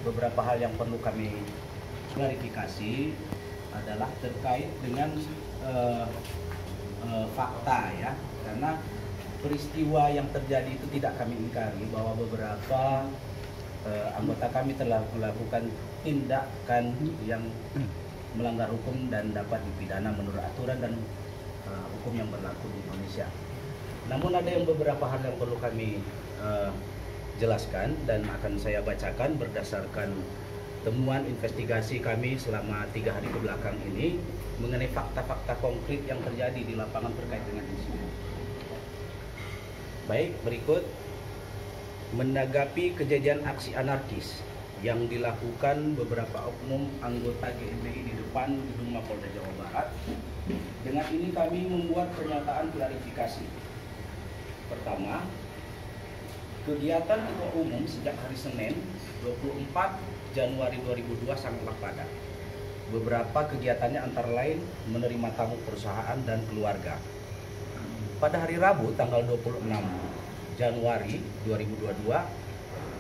beberapa hal yang perlu kami klarifikasi adalah terkait dengan fakta ya, karena peristiwa yang terjadi itu tidak kami ingkari bahwa beberapa anggota kami telah melakukan tindakan yang melanggar hukum dan dapat dipidana menurut aturan dan hukum yang berlaku di Indonesia. Namun ada yang beberapa hal yang perlu kami jelaskan dan akan saya bacakan berdasarkan temuan investigasi kami selama 3 hari ke belakang ini mengenai fakta-fakta konkret yang terjadi di lapangan terkait dengan insiden. Baik, berikut menanggapi kejadian aksi anarkis yang dilakukan beberapa oknum anggota GMBI di depan gedung Mapolda Jawa Barat. Dengan ini kami membuat pernyataan klarifikasi. Pertama, kegiatan ketua umum sejak hari Senin 24 Januari 2002 sangatlah padat. Beberapa kegiatannya antara lain menerima tamu perusahaan dan keluarga. Pada hari Rabu tanggal 26 Januari 2022,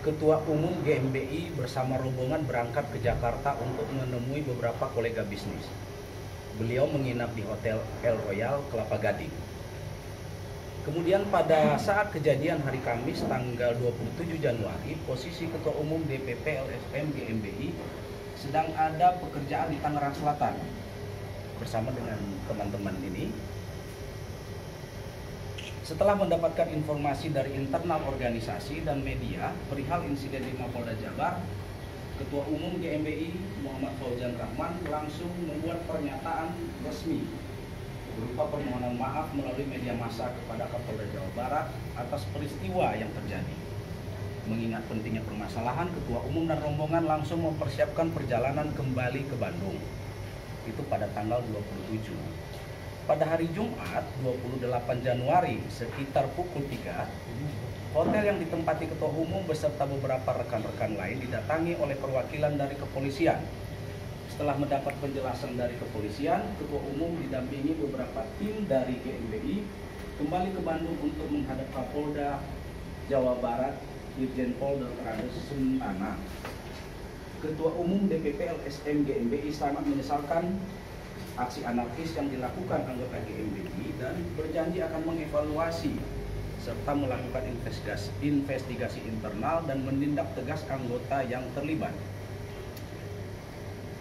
Ketua Umum GMBI bersama rombongan berangkat ke Jakarta untuk menemui beberapa kolega bisnis. Beliau menginap di Hotel El Royal Kelapa Gading. Kemudian pada saat kejadian hari Kamis tanggal 27 Januari, posisi Ketua Umum DPP LSM GMBI sedang ada pekerjaan di Tangerang Selatan bersama dengan teman-teman ini. Setelah mendapatkan informasi dari internal organisasi dan media perihal insiden di Mapolda Jabar, Ketua Umum GMBI Muhammad Fauzan Rahman langsung membuat pernyataan resmi berupa permohonan maaf melalui media massa kepada Kapolda Jawa Barat atas peristiwa yang terjadi. Mengingat pentingnya permasalahan, Ketua Umum dan rombongan langsung mempersiapkan perjalanan kembali ke Bandung. Itu pada tanggal 27. Pada hari Jumat 28 Januari sekitar pukul 3, hotel yang ditempati Ketua Umum beserta beberapa rekan-rekan lain didatangi oleh perwakilan dari kepolisian. Setelah mendapat penjelasan dari kepolisian, Ketua Umum didampingi beberapa tim dari GMBI kembali ke Bandung untuk menghadap Kapolda Jawa Barat Irjen Pol Dr. Andes Suntana. Ketua Umum DPP LSM GMBI sangat menyesalkan aksi anarkis yang dilakukan anggota GMBI dan berjanji akan mengevaluasi serta melakukan investigasi internal dan menindak tegas anggota yang terlibat.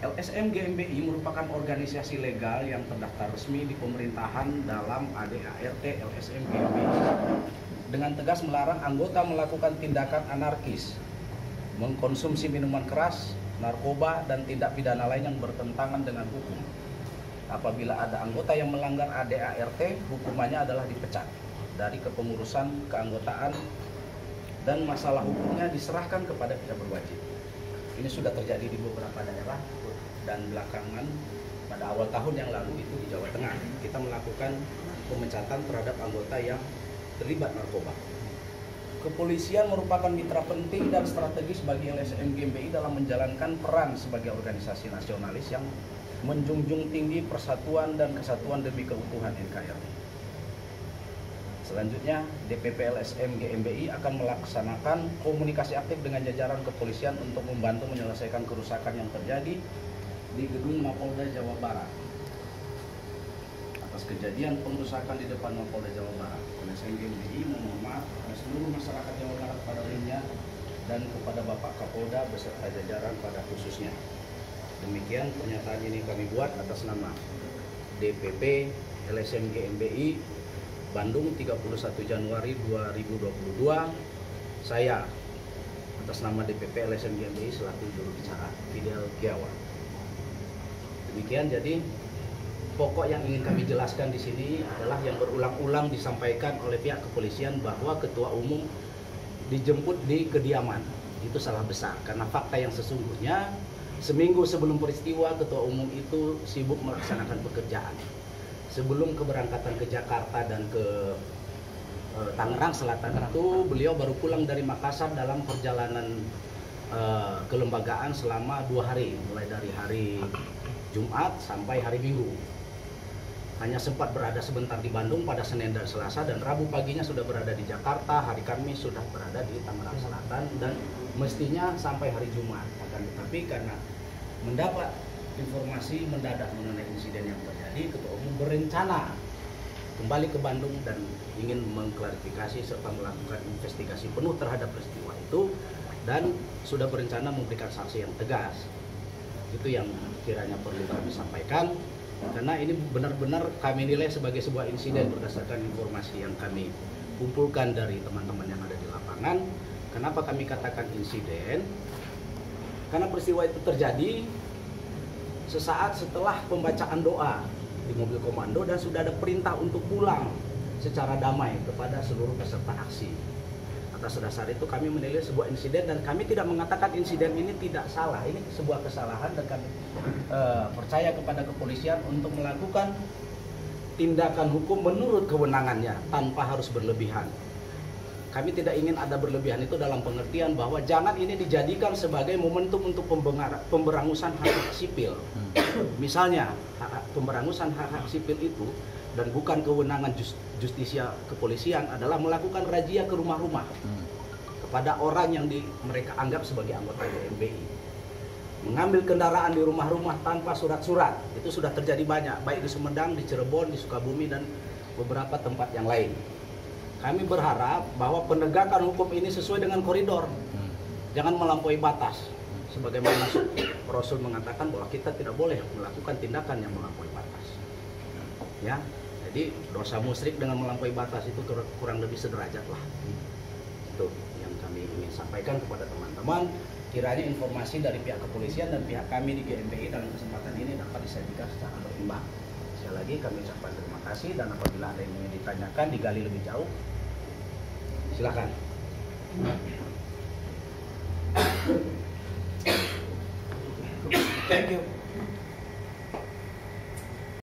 LSM GMBI merupakan organisasi legal yang terdaftar resmi di pemerintahan dalam ADART LSM GMBI. Dengan tegas melarang anggota melakukan tindakan anarkis, mengkonsumsi minuman keras, narkoba, dan tindak pidana lain yang bertentangan dengan hukum. Apabila ada anggota yang melanggar ADART, hukumannya adalah dipecat dari kepengurusan keanggotaan dan masalah hukumnya diserahkan kepada pihak berwajib. Ini sudah terjadi di beberapa daerah dan belakangan pada awal tahun yang lalu itu di Jawa Tengah kita melakukan pemecatan terhadap anggota yang terlibat narkoba. Kepolisian merupakan mitra penting dan strategis bagi LSM GMBI dalam menjalankan peran sebagai organisasi nasionalis yang menjunjung tinggi persatuan dan kesatuan demi keutuhan NKRI. Selanjutnya, DPP LSM GMBI akan melaksanakan komunikasi aktif dengan jajaran kepolisian untuk membantu menyelesaikan kerusakan yang terjadi di gedung Mapolda Jawa Barat. Atas kejadian pengerusakan di depan Mapolda Jawa Barat, LSM GMBI memohon maaf kepada seluruh masyarakat Jawa Barat pada umumnya dan kepada Bapak Kapolda beserta jajaran pada khususnya. Demikian pernyataan ini kami buat atas nama DPP LSM GMBI Bandung 31 Januari 2022. Saya atas nama DPP LSM GMBI selaku juru bicara Fidel Giawa. Demikian, jadi pokok yang ingin kami jelaskan di sini adalah yang berulang-ulang disampaikan oleh pihak kepolisian bahwa Ketua Umum dijemput di kediaman. Itu salah besar karena fakta yang sesungguhnya seminggu sebelum peristiwa Ketua Umum itu sibuk melaksanakan pekerjaan. Sebelum keberangkatan ke Jakarta dan ke Tangerang Selatan itu beliau baru pulang dari Makassar dalam perjalanan kelembagaan selama 2 hari, mulai dari hari Jumat sampai hari Minggu. hanya sempat berada sebentar di Bandung pada Senin dan Selasa, dan Rabu paginya sudah berada di Jakarta, hari Kamis sudah berada di Tangerang Selatan, dan mestinya sampai hari Jumat. Akan tetapi karena mendapat informasi mendadak mengenai insiden yang terjadi, Ketua Umum berencana kembali ke Bandung dan ingin mengklarifikasi serta melakukan investigasi penuh terhadap peristiwa itu, dan sudah berencana memberikan sanksi yang tegas. Itu yang kiranya perlu kami sampaikan, karena ini benar-benar kami nilai sebagai sebuah insiden berdasarkan informasi yang kami kumpulkan dari teman-teman yang ada di lapangan. Kenapa kami katakan insiden? Karena peristiwa itu terjadi sesaat setelah pembacaan doa di mobil komando dan sudah ada perintah untuk pulang secara damai kepada seluruh peserta aksi. Atas dasar itu kami menilai sebuah insiden, dan kami tidak mengatakan insiden ini tidak salah. Ini sebuah kesalahan, dan kami percaya kepada kepolisian untuk melakukan tindakan hukum menurut kewenangannya tanpa harus berlebihan. Kami tidak ingin ada berlebihan itu dalam pengertian bahwa jangan ini dijadikan sebagai momentum untuk pemberangusan hak-hak sipil. Misalnya pemberangusan hak-hak sipil itu, dan bukan kewenangan justisia kepolisian, adalah melakukan razia ke rumah-rumah kepada orang yang mereka anggap sebagai anggota GMBI, mengambil kendaraan di rumah-rumah tanpa surat-surat. Itu sudah terjadi banyak, baik di Sumedang, di Cirebon, di Sukabumi, dan beberapa tempat yang lain. Kami berharap bahwa penegakan hukum ini sesuai dengan koridor, jangan melampaui batas. Sebagaimana Rasul mengatakan bahwa kita tidak boleh melakukan tindakan yang melampaui batas. Ya, jadi dosa musyrik dengan melampaui batas itu kurang lebih sederajat lah. Itu yang kami ingin sampaikan kepada teman-teman. Kiranya informasi dari pihak kepolisian dan pihak kami di GMBI dalam kesempatan ini dapat disajikan secara berimbang. Sekali lagi kami ucapkan terima kasih, dan apabila ada yang ingin ditanyakan, digali lebih jauh, silakan. Thank you.